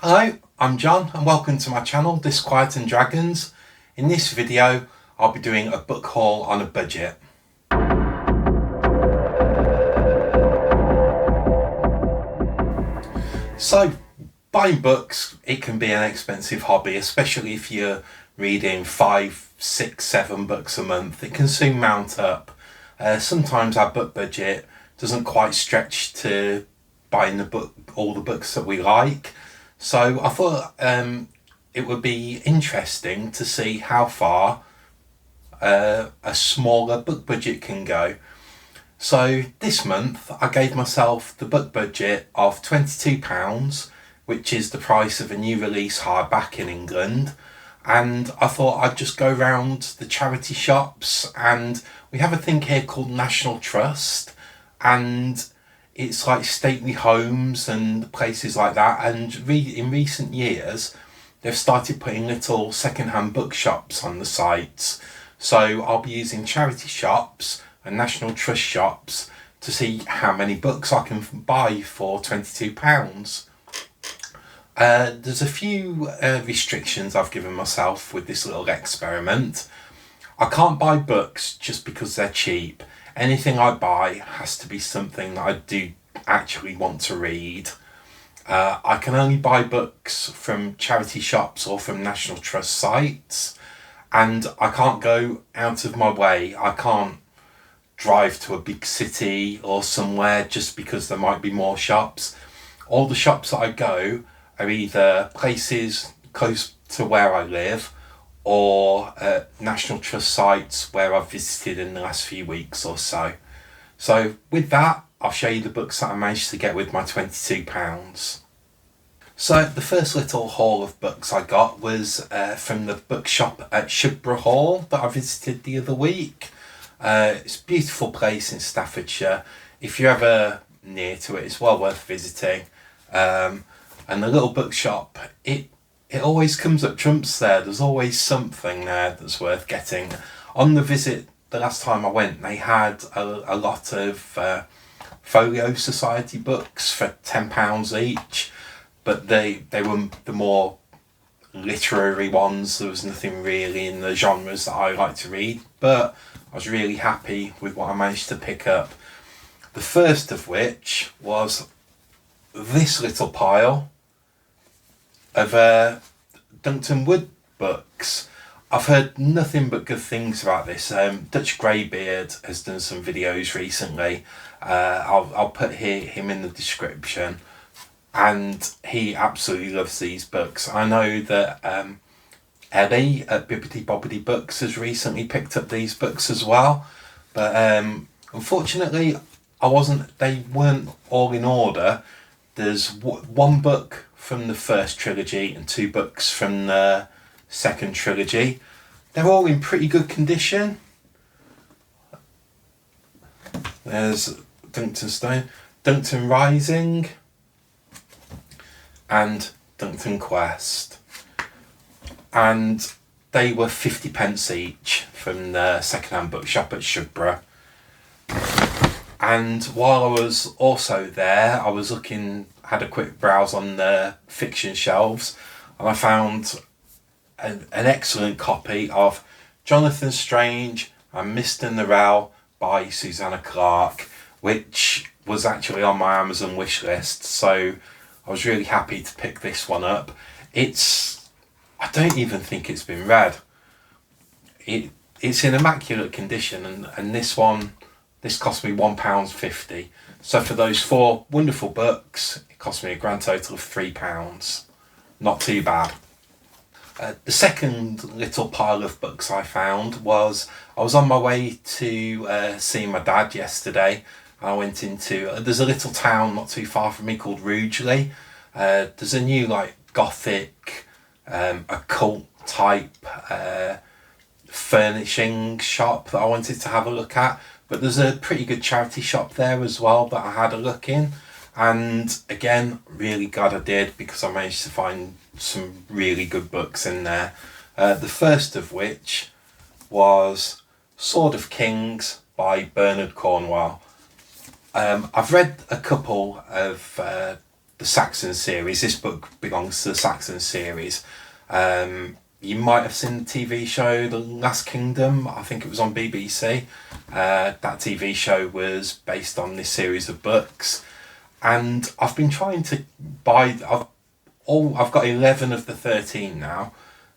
Hello, I'm John and welcome to my channel Disquiet and Dragons. In this video I'll be doing a book haul on a budget. So buying books, it can be an expensive hobby, especially if you're reading 5, 6, 7 books a month. It can soon mount up. Sometimes our book budget doesn't quite stretch to buying all the books that we like. So I thought it would be interesting to see how far a smaller book budget can go. So this month I gave myself the book budget of £22, which is the price of a new release hardback in England. And I thought I'd just go round the charity shops, and we have a thing here called National Trust, and it's like stately homes and places like that, and in recent years they've started putting little second-hand bookshops on the sites. So I'll be using charity shops and National Trust shops to see how many books I can buy for £22. There's a few restrictions I've given myself with this little experiment. I can't buy books just because they're cheap. Anything I buy has to be something that I do actually want to read. I can only buy books from charity shops or from National Trust sites, and I can't go out of my way. I can't drive to a big city or somewhere just because there might be more shops. All the shops that I go are either places close to where I live or National Trust sites where I've visited in the last few weeks or so. So with that, I'll show you the books that I managed to get with my £22. So the first little haul of books I got was from the bookshop at Shugborough Hall that I visited the other week. It's a beautiful place in Staffordshire. If you're ever near to it, it's well worth visiting. And the little bookshop, it always comes up trumps there. There's always something there that's worth getting. On the visit, the last time I went, they had a lot of Folio Society books for £10 each, but they were the more literary ones. There was nothing really in the genres that I like to read, but I was really happy with what I managed to pick up. The first of which was this little pile of Dunton wood books. I've heard nothing but good things about this. Dutch Greybeard has done some videos recently. I'll put him in the description, and he absolutely loves these books. I know that Ellie at Bibbidi Bobbidi Books has recently picked up these books as well, but unfortunately they weren't all in order. There's one book from the first trilogy and 2 books from the second trilogy. They're all in pretty good condition. There's Dunton Rising and Dunton Quest, and they were 50p each from the second-hand bookshop at Shugborough. And while I was also there, I was had a quick browse on the fiction shelves, and I found an excellent copy of Jonathan Strange and Mr. Norrell by Susanna Clark, which was actually on my Amazon wish list, so I was really happy to pick this one up. I don't even think it's been read. It's in immaculate condition, and this cost me £1.50. So for those 4 wonderful books, it cost me a grand total of £3. Not too bad. The second little pile of books I found was, I was on my way to see my dad yesterday. I went into, there's a little town not too far from me called Rugeley. There's a new gothic, occult type furnishing shop that I wanted to have a look at. But there's a pretty good charity shop there as well that I had a look in. And again, really glad I did, because I managed to find some really good books in there. The first of which was Sword of Kings by Bernard Cornwell. I've read a couple of the Saxon series. This book belongs to the Saxon series. You might have seen the TV show The Last Kingdom. I think it was on BBC. That TV show was based on this series of books, and I've been trying to buy. I've got 11 of the 13 now.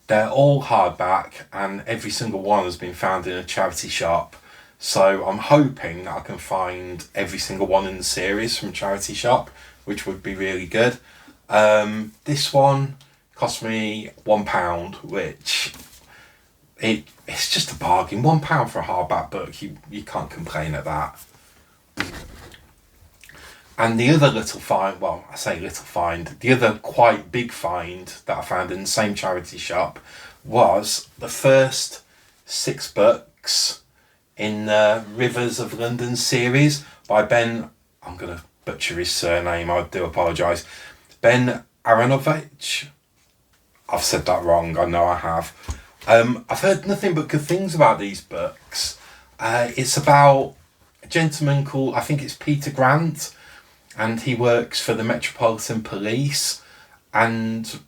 They're all hardback, and every single one has been found in a charity shop. So I'm hoping that I can find every single one in the series from a charity shop, which would be really good. This one cost me £1, which it's just a bargain. £1 for a hardback book, you can't complain at that. And the other little find, well, I say little find, the other quite big find that I found in the same charity shop was the first 6 books in the Rivers of London series by Ben, I'm going to butcher his surname, I do apologise, Ben Aronovich. I've said that wrong, I know I have. I've heard nothing but good things about these books. It's about a gentleman called, I think it's Peter Grant, and he works for the Metropolitan Police, and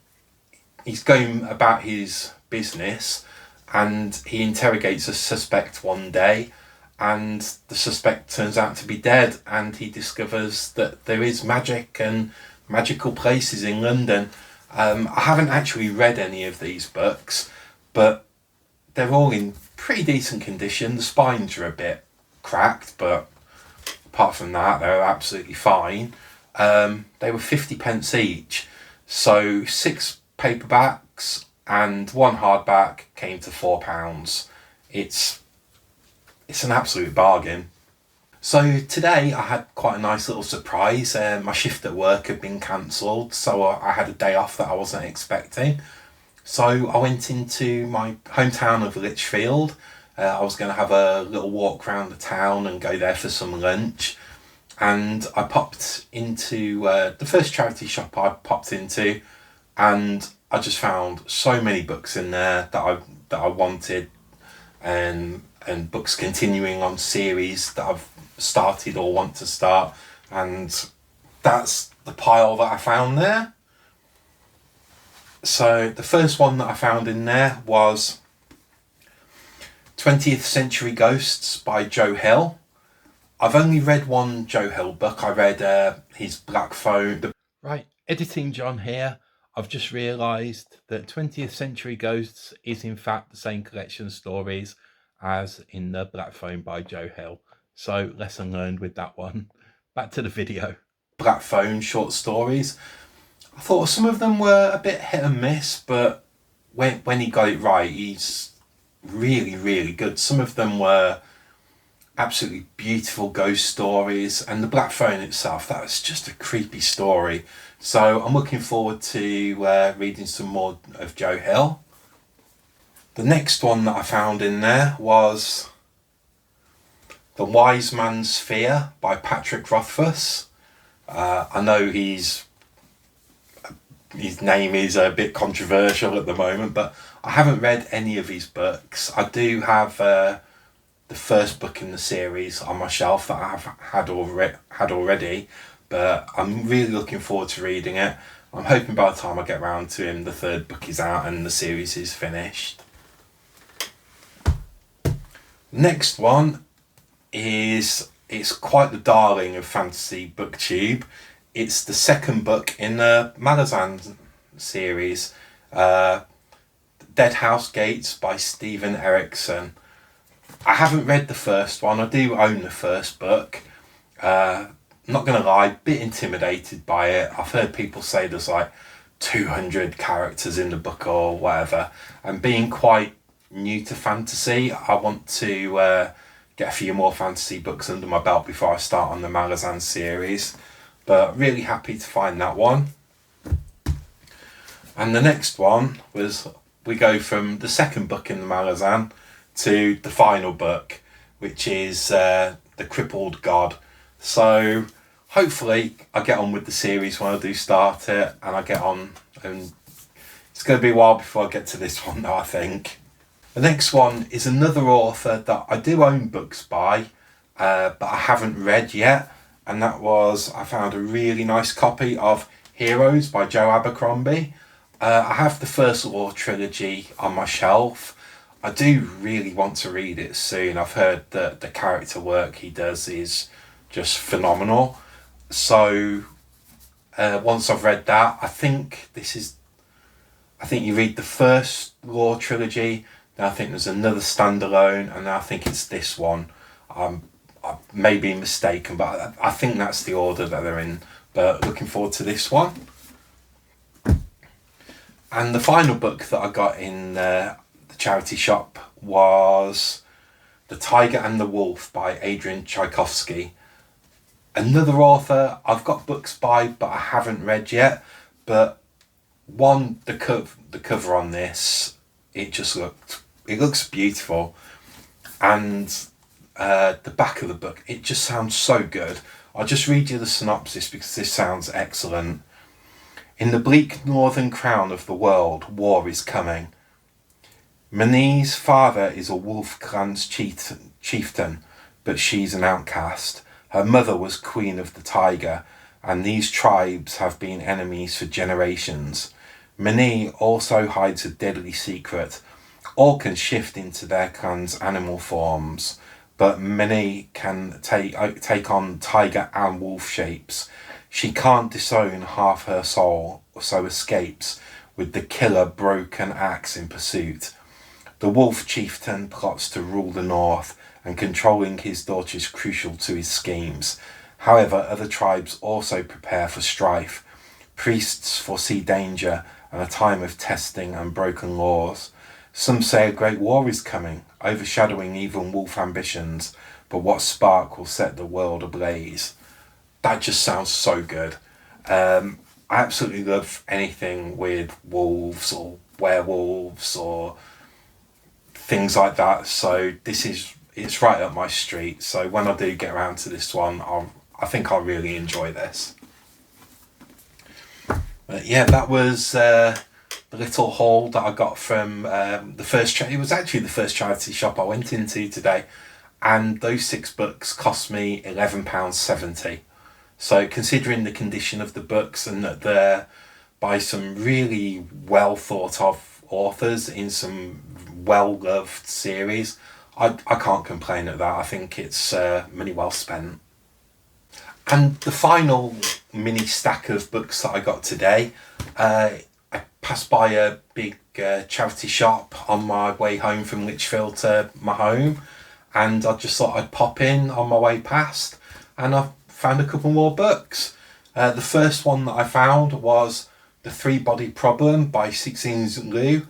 he's going about his business, and he interrogates a suspect one day, and the suspect turns out to be dead, and he discovers that there is magic and magical places in London. I haven't actually read any of these books, but they're all in pretty decent condition. The spines are a bit cracked, but apart from that, they're absolutely fine. They were 50p each, so 6 paperbacks and 1 hardback came to £4. It's an absolute bargain. So today I had quite a nice little surprise. My shift at work had been cancelled, so I had a day off that I wasn't expecting. So I went into my hometown of Lichfield. I was going to have a little walk around the town and go there for some lunch. And I popped into the first charity shop I popped into, and I just found so many books in there that I wanted, and books continuing on series that I've started or want to start, and that's the pile that I found there. So the first one that I found in there was 20th Century Ghosts by Joe Hill. I've only read one Joe Hill book. I read his Black Phone. Right, editing John here. I've just realised that 20th Century Ghosts is in fact the same collection of stories as in the Black Phone by Joe Hill. So lesson learned with that one. Back to the video. Black Phone short stories. I thought some of them were a bit hit and miss, but when he got it right, he's really, really good. Some of them were absolutely beautiful ghost stories, and the Black Phone itself, that was just a creepy story. So I'm looking forward to reading some more of Joe Hill. The next one that I found in there was The Wise Man's Fear by Patrick Rothfuss. I know his name is a bit controversial at the moment, but I haven't read any of his books. I do have the first book in the series on my shelf that I've had already, but I'm really looking forward to reading it. I'm hoping by the time I get round to him, the 3rd book is out and the series is finished. Next one it's quite the darling of fantasy booktube. It's the 2nd book in the Malazan series, Dead House Gates by Stephen Erickson. I haven't read the first one. I do own the first book. Not going to lie, a bit intimidated by it. I've heard people say there's like 200 characters in the book or whatever. And being quite new to fantasy, I want to get a few more fantasy books under my belt before I start on the Malazan series. But really happy to find that one. And the next one was, we go from the 2nd book in the Malazan to the final book, which is The Crippled God. So hopefully I get on with the series when I do start it, and I get on, and it's going to be a while before I get to this one though, I think. The next one is another author that I do own books by, but I haven't read yet, and that was, I found a really nice copy of Heroes by Joe Abercrombie. I have the first Law trilogy on my shelf. I do really want to read it soon. I've heard that the character work he does is just phenomenal. So once I've read that, I think you read the first Law trilogy, then I think there's another standalone, and I think it's this one. I may be mistaken, but I think that's the order that they're in. But looking forward to this one. And the final book that I got in the charity shop was The Tiger and the Wolf by Adrian Tchaikovsky. Another author I've got books by but I haven't read yet. But the cover on this, it looks beautiful. And the back of the book, it just sounds so good. I'll just read you the synopsis because this sounds excellent. In the bleak northern crown of the world, war is coming. Mani's father is a wolf clan's chieftain, but she's an outcast. Her mother was queen of the tiger, and these tribes have been enemies for generations. Mani also hides a deadly secret. All can shift into their clan's animal forms, but Mani can take on tiger and wolf shapes. She can't disown half her soul, so escapes with the killer broken axe in pursuit. The wolf chieftain plots to rule the north, and controlling his daughter is crucial to his schemes. However, other tribes also prepare for strife. Priests foresee danger and a time of testing and broken laws. Some say a great war is coming, overshadowing even wolf ambitions, but what spark will set the world ablaze? That just sounds so good. I absolutely love anything with wolves or werewolves or things like that. So it's right up my street. So when I do get around to this one, I think I'll really enjoy this. But yeah, that was the little haul that I got from the first it was actually the first charity shop I went into today, and those 6 books cost me £11.70. So considering the condition of the books and that they're by some really well thought of authors in some well loved series, I can't complain at that. I think it's money well spent. And the final mini stack of books that I got today, I passed by a big charity shop on my way home from Lichfield to my home, and I just thought I'd pop in on my way past, and I found a couple more books. The first one that I found was The Three-Body Problem by Cixin Liu.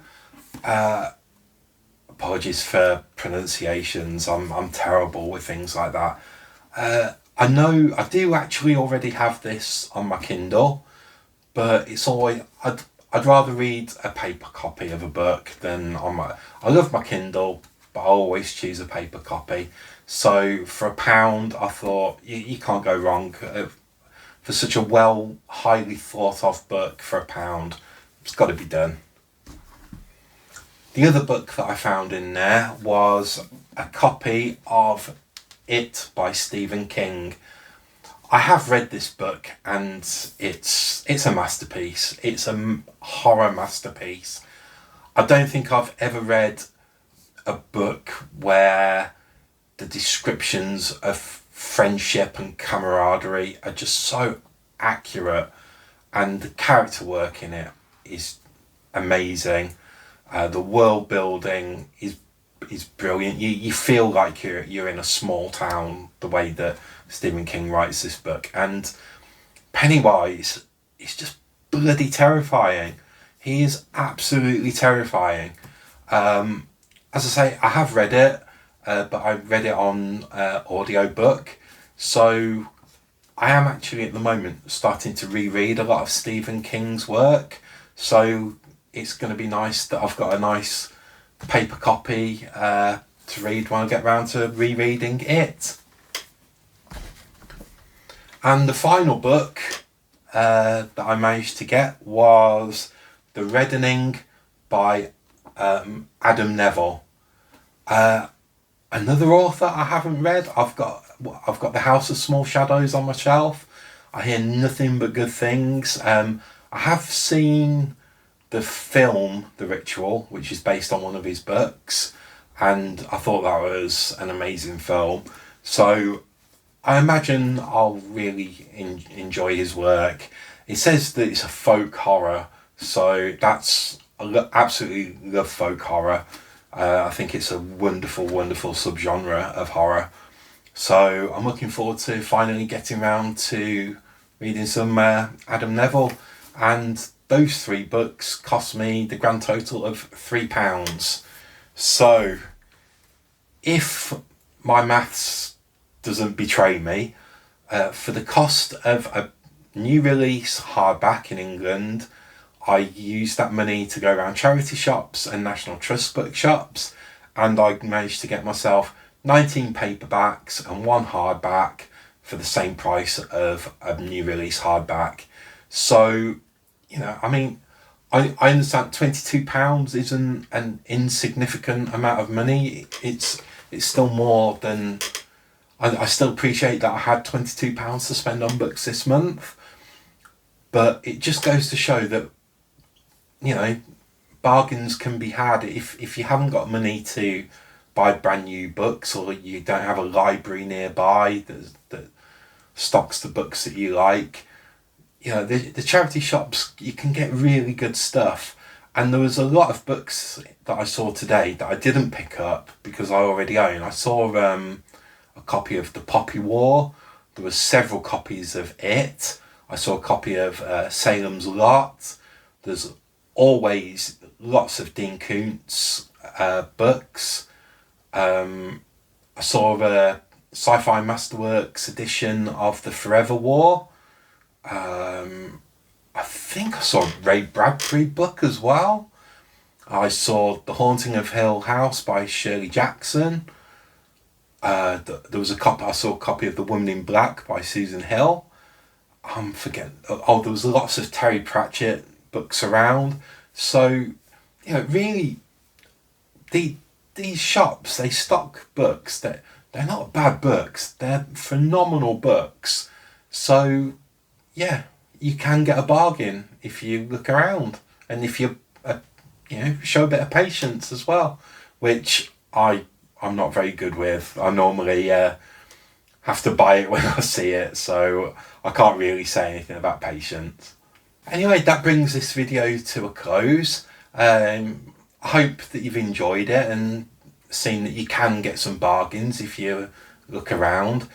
Apologies for pronunciations, I'm terrible with things like that. I know I do actually already have this on my Kindle, but it's always I'd rather read a paper copy of a book than on my. I love my Kindle, but I always choose a paper copy. So for £1, I thought you can't go wrong for such a highly thought of book for £1. It's got to be done. The other book that I found in there was a copy of It by Stephen King. I have read this book and it's a masterpiece. It's a horror masterpiece. I don't think I've ever read a book where the descriptions of friendship and camaraderie are just so accurate, and the character work in it is amazing. The world building is brilliant. You feel like you're in a small town the way that Stephen King writes this book, and Pennywise is just bloody terrifying. He is absolutely terrifying. As I say, I have read it, but I read it on audiobook, so I am actually at the moment starting to reread a lot of Stephen King's work, so it's going to be nice that I've got a nice paper copy to read when I get round to rereading it. And the final book that I managed to get was The Reddening by Adam Neville. Another author I haven't read. I've got The House of Small Shadows on my shelf. I hear nothing but good things. I have seen the film The Ritual, which is based on one of his books, and I thought that was an amazing film. So I imagine I'll really enjoy his work. It says that it's a folk horror, so absolutely love folk horror. I think it's a wonderful, wonderful subgenre of horror. So I'm looking forward to finally getting around to reading some Adam Neville, and those 3 books cost me the grand total of £3. So if my maths doesn't betray me, for the cost of a new release hardback in England, I used that money to go around charity shops and National Trust bookshops, and I managed to get myself 19 paperbacks and 1 hardback for the same price of a new release hardback. So, I mean, I understand £22 isn't an insignificant amount of money. It's still more than... I still appreciate that I had £22 to spend on books this month, but it just goes to show that, bargains can be had if you haven't got money to buy brand new books, or you don't have a library nearby that stocks the books that you like. The charity shops, you can get really good stuff. And there was a lot of books that I saw today that I didn't pick up because I already own. I saw a copy of The Poppy War. There were several copies of it. I saw a copy of Salem's Lot. There's always lots of Dean Koontz books. I saw a Sci-Fi Masterworks edition of The Forever War. I think I saw a Ray Bradbury book as well. I saw The Haunting of Hill House by Shirley Jackson. There was I saw a copy of The Woman in Black by Susan Hill. There was lots of Terry Pratchett books around. So, really, these shops, they stock books that they're not bad books. They're phenomenal books. So, yeah, you can get a bargain if you look around, and if you show a bit of patience as well, which I'm not very good with. I normally have to buy it when I see it, so I can't really say anything about patience. Anyway, that brings this video to a close. I hope that you've enjoyed it and seen that you can get some bargains if you look around.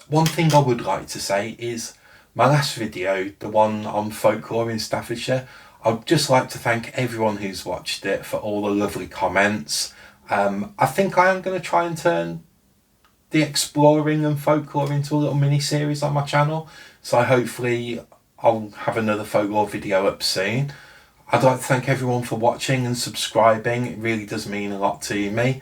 One thing I would like to say is my last video, the one on folklore in Staffordshire, I'd just like to thank everyone who's watched it for all the lovely comments. I think I am going to try and turn the exploring and folklore into a little mini series on my channel, so hopefully I'll have another folklore video up soon. I'd like to thank everyone for watching and subscribing. It really does mean a lot to me.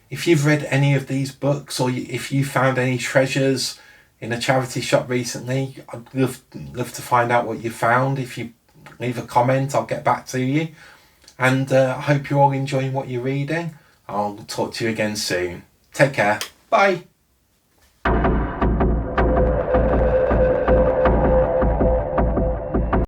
If you've read any of these books, or if you found any treasures in a charity shop recently, I'd love to find out what you found. If you leave a comment, I'll get back to you. And I hope you're all enjoying what you're reading. I'll talk to you again soon. Take care. Bye.